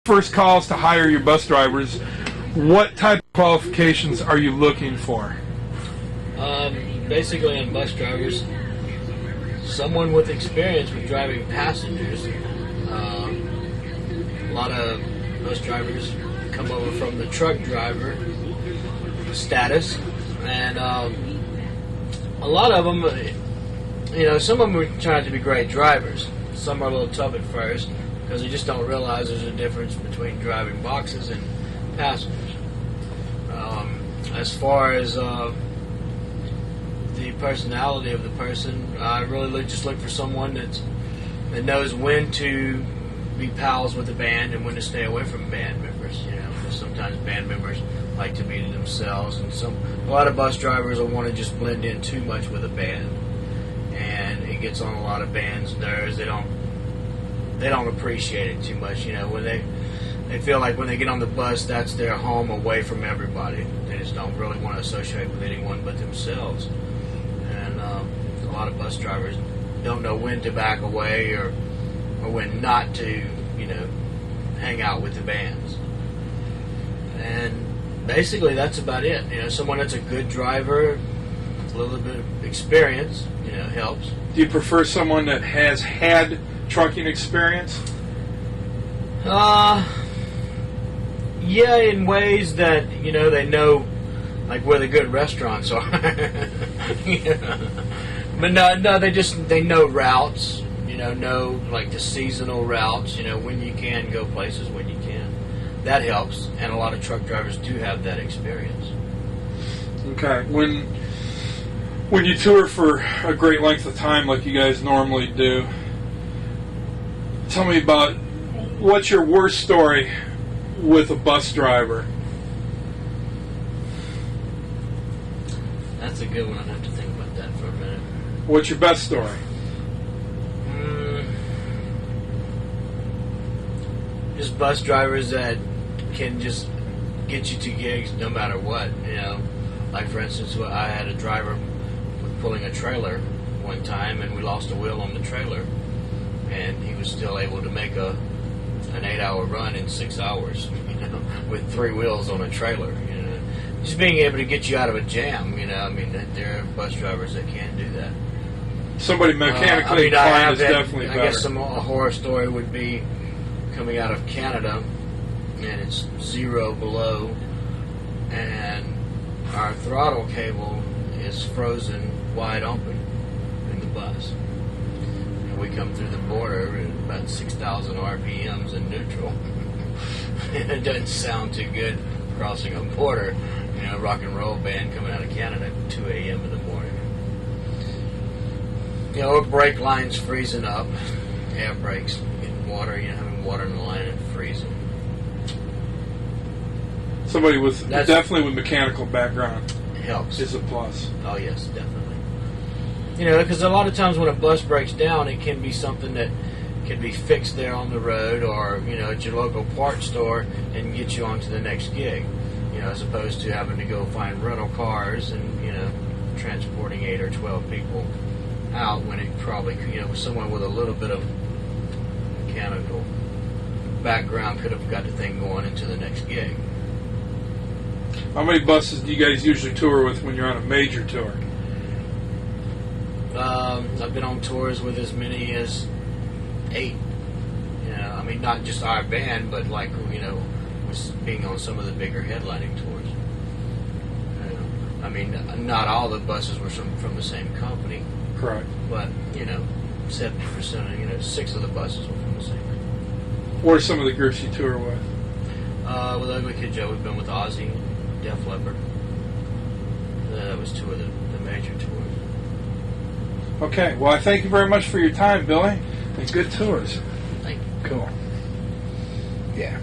first calls to hire your bus drivers, what type of qualifications are you looking for? Basically, on bus drivers, someone with experience with driving passengers. A lot of bus drivers come over from the truck driver status, and a lot of them, some of them are trying to be great drivers. Some are a little tough at first because they just don't realize there's a difference between driving boxes and passengers. As far as the personality of the person, I really just look for someone that knows when to be pals with the band and when to stay away from band members. Because sometimes band members like to be to themselves, and a lot of bus drivers will want to just blend in too much with a band, and it gets on a lot of bands' nerves. They don't appreciate it too much. When they feel like when they get on the bus, that's their home away from everybody. They just don't really want to associate with anyone but themselves. And a lot of bus drivers don't know when to back away or when not to, hang out with the bands. And basically, that's about it. Someone that's a good driver, with a little bit of experience, helps. Do you prefer someone that has had trucking experience? Yeah, in ways that, they know, like, where the good restaurants are. But no, they know routes, know, like, the seasonal routes, when you can go places, when you can. That helps, and a lot of truck drivers do have that experience. Okay. When you tour for a great length of time like you guys normally do, tell me about what's your worst story with a bus driver? That's a good one. I'd have to think about that for a minute. What's your best story? Just bus drivers that can just get you to gigs no matter what. Like, for instance, I had a driver pulling a trailer one time, and we lost a wheel on the trailer, and he was still able to make an 8-hour run in 6 hours, with 3 wheels on a trailer. Just being able to get you out of a jam. There are bus drivers that can do that. Somebody mechanically inclined is definitely better. I guess a horror story would be coming out of Canada, and it's 0 below, and our throttle cable is frozen wide open in the bus. And we come through the border at about 6,000 RPMs in neutral. And it doesn't sound too good crossing a border. Rock and roll band coming out of Canada at 2 a.m. in the morning. Brake lines freezing up, air brakes, getting water, having water in the line and freezing. Somebody definitely with mechanical background helps. Is a plus. Oh yes, definitely. Because a lot of times when a bus breaks down, it can be something that can be fixed there on the road, or at your local parts store, and get you on to the next gig. As opposed to having to go find rental cars and transporting 8 or 12 people out, when it probably someone with a little bit of mechanical background could have got the thing going into the next gig. How many buses do you guys usually tour with when you're on a major tour? I've been on tours with as many as 8. Not just our band, but like being on some of the bigger headlining tours. Not all the buses were from the same company. Correct. But 70%, 6 of the buses were from the same company. What are some of the groups you tour with? With Ugly Kid Joe, we've been with Ozzy, Def Leppard. That was 2 of the major tours. Okay. Well, I thank you very much for your time, Billy. And good tours. Thank you. Cool. Yeah.